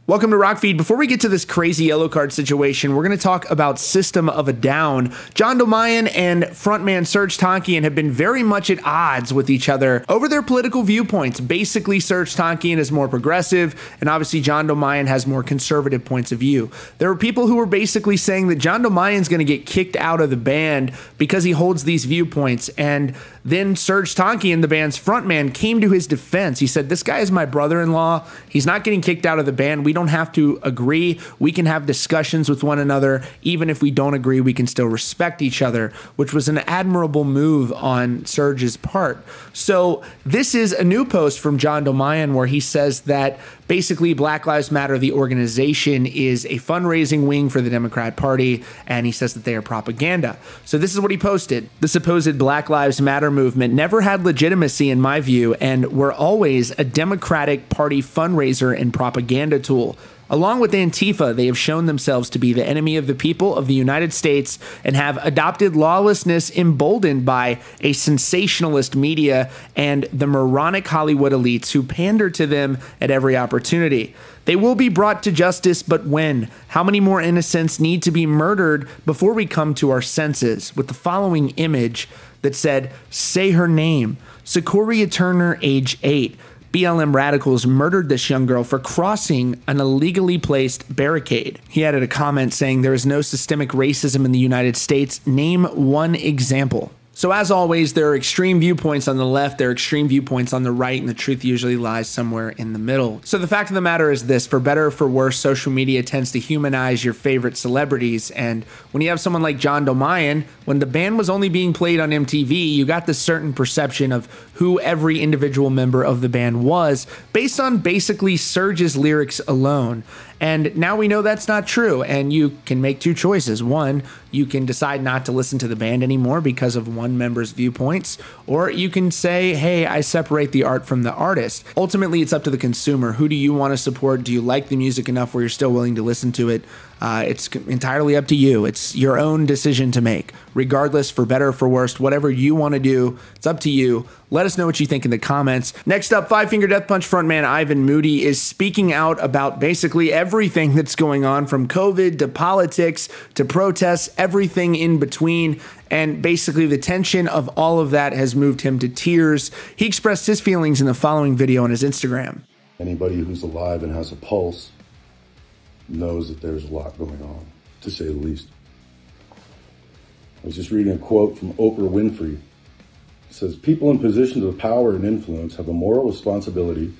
Welcome to Rockfeed. Before we get to this crazy Yellowcard situation, we're going to talk about System of a Down. John Dolmayan and frontman Serj Tankian have been very much at odds with each other over their political viewpoints. Basically, Serj Tankian is more progressive, and obviously John Dolmayan has more conservative points of view. There were people who were basically saying that John Dolmayan's going to get kicked out of the band because he holds these viewpoints, and then Serj Tankian, the band's frontman, came to his defense. He said, "This guy is my brother-in-law. He's not getting kicked out of the band. We don't have to agree. We can have discussions with one another. Even if we don't agree, we can still respect each other," which was an admirable move on Serj's part. So this is a new post from John Dolmayan where he says that basically Black Lives Matter, the organization, is a fundraising wing for the Democrat Party, and he says that they are propaganda. So this is what he posted. "The supposed Black Lives Matter movement never had legitimacy in my view, and were always a Democratic Party fundraiser and propaganda tool. Along with Antifa, they have shown themselves to be the enemy of the people of the United States and have adopted lawlessness emboldened by a sensationalist media and the moronic Hollywood elites who pander to them at every opportunity. They will be brought to justice, but when? How many more innocents need to be murdered before we come to our senses?" With the following image that said, "Say her name. Sequoia Turner, age 8. BLM radicals murdered this young girl for crossing an illegally placed barricade." He added a comment saying, "There is no systemic racism in the United States. Name one example." So as always, there are extreme viewpoints on the left, there are extreme viewpoints on the right, and the truth usually lies somewhere in the middle. So the fact of the matter is this: for better or for worse, social media tends to humanize your favorite celebrities. And when you have someone like John Dolmayan, when the band was only being played on MTV, you got this certain perception of who every individual member of the band was based on basically Serj's lyrics alone. And now we know that's not true, and you can make two choices. One, you can decide not to listen to the band anymore because of one member's viewpoints, or you can say, hey, I separate the art from the artist. Ultimately, it's up to the consumer. Who do you want to support? Do you like the music enough where you're still willing to listen to it? It's entirely up to you. It's your own decision to make. Regardless, for better or for worse, whatever you want to do, it's up to you. Let us know what you think in the comments. Next up, Five Finger Death Punch frontman Ivan Moody is speaking out about basically everything that's going on, from COVID to politics to protests, everything in between. And basically the tension of all of that has moved him to tears. He expressed his feelings in the following video on his Instagram. Anybody who's alive and has a pulse knows that there's a lot going on, to say the least. I was just reading a quote from Oprah Winfrey. It says, "People in positions of power and influence have a moral responsibility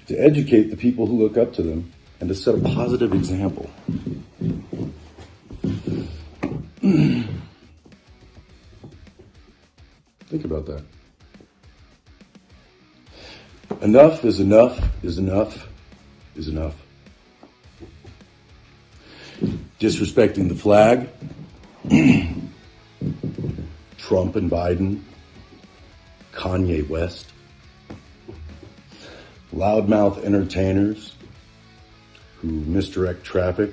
to educate the people who look up to them and to set a positive example." Think about that. Enough is enough is enough is enough. Disrespecting the flag, Trump and Biden, Kanye West, loudmouth entertainers who misdirect traffic,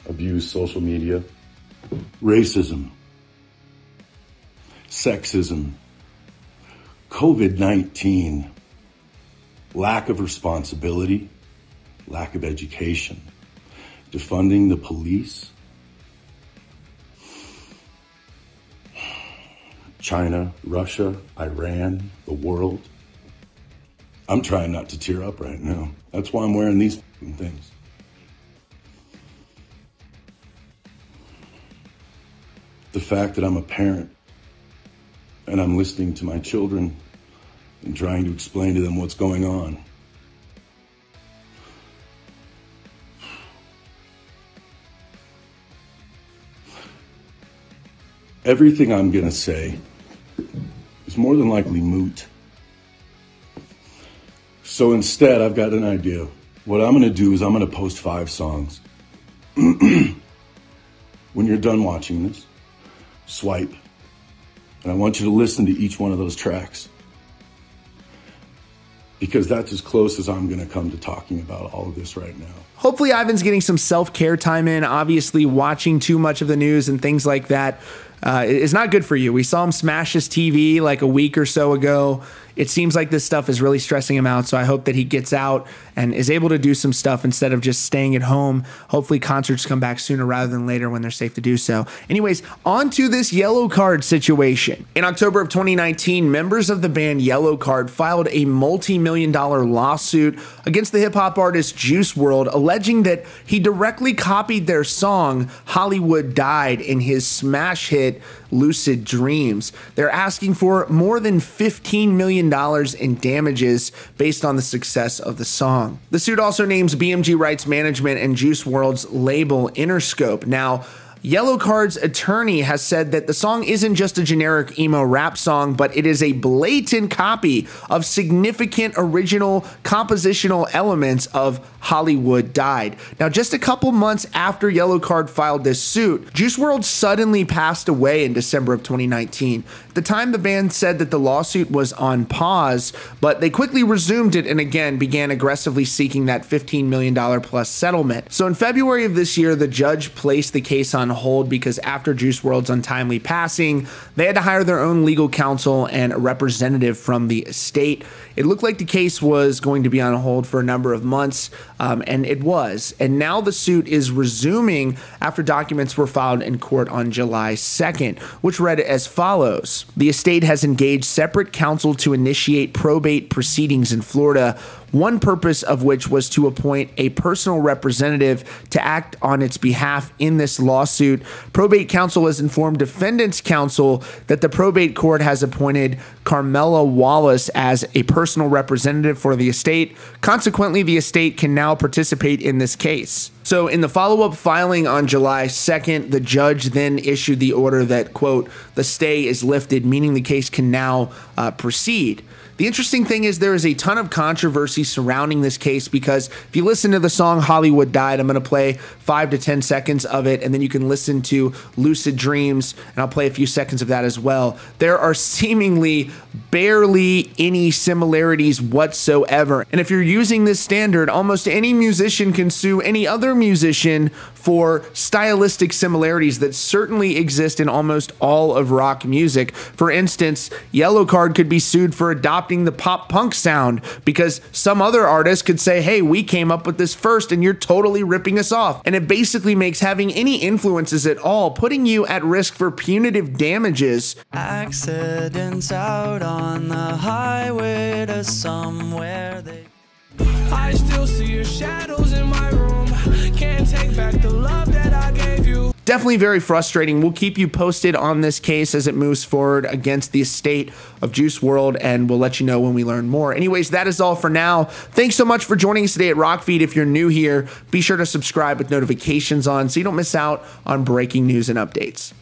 abuse social media, racism, sexism, COVID-19, lack of responsibility, lack of education, defunding the police, China, Russia, Iran, the world. I'm trying not to tear up right now. That's why I'm wearing these things. The fact that I'm a parent and I'm listening to my children and trying to explain to them what's going on. Everything I'm going to say is more than likely moot. So instead, I've got an idea. What I'm going to do is I'm going to post 5 songs. When you're done watching this, swipe. And I want you to listen to each one of those tracks, because that's as close as I'm going to come to talking about all of this right now. Hopefully Ivan's getting some self-care time in. Obviously, watching too much of the news and things like that is not good for you. We saw him smash his TV like a week or so ago. It seems like this stuff is really stressing him out, so I hope that he gets out and is able to do some stuff instead of just staying at home. Hopefully concerts come back sooner rather than later when they're safe to do so. Anyways, on to this Yellowcard situation. In October of 2019, members of the band Yellowcard filed a multi-million-dollar lawsuit against the hip-hop artist Juice WRLD, alleging that he directly copied their song Hollywood Died in his smash hit Lucid Dreams. They're asking for more than $15 million in damages based on the success of the song. The suit also names BMG Rights Management and Juice WRLD's label Interscope. Now, Yellowcard's attorney has said that the song isn't just a generic emo rap song, but it is a blatant copy of significant original compositional elements of Hollywood Died. Now, just a couple months after Yellowcard filed this suit, Juice WRLD suddenly passed away in December of 2019. At the time, the band said that the lawsuit was on pause, but they quickly resumed it and again began aggressively seeking that $15 million plus settlement. So in February of this year, the judge placed the case on hold because after Juice WRLD's untimely passing, they had to hire their own legal counsel and a representative from the estate. It looked like the case was going to be on hold for a number of months, and it was. And now the suit is resuming after documents were filed in court on July 2nd, which read as follows. The estate has engaged separate counsel to initiate probate proceedings in Florida, one purpose of which was to appoint a personal representative to act on its behalf in this lawsuit. Probate counsel has informed defendants counsel that the probate court has appointed Carmela Wallace as a personal representative for the estate. Consequently, the estate can now participate in this case. So in the follow-up filing on July 2nd, the judge then issued the order that, quote, the stay is lifted, meaning the case can now proceed. The interesting thing is there is a ton of controversy surrounding this case because if you listen to the song Hollywood Died, I'm going to play 5 to 10 seconds of it, and then you can listen to Lucid Dreams, and I'll play a few seconds of that as well. There are seemingly barely any similarities whatsoever. And if you're using this standard, almost any musician can sue any other musician for stylistic similarities that certainly exist in almost all of rock music. For instance, Yellowcard could be sued for adopting the pop punk sound because some other artist could say, hey, we came up with this first and you're totally ripping us off. And it basically makes having any influences at all putting you at risk for punitive damages. Accidents out on the highway to somewhere I still see your shadows in my room. Can't take back the love that I gave you. Definitely very frustrating. We'll keep you posted on this case as it moves forward against the estate of Juice WRLD, and we'll let you know when we learn more. Anyways, that is all for now. Thanks so much for joining us today at Rockfeed. If you're new here, be sure to subscribe with notifications on so you don't miss out on breaking news and updates.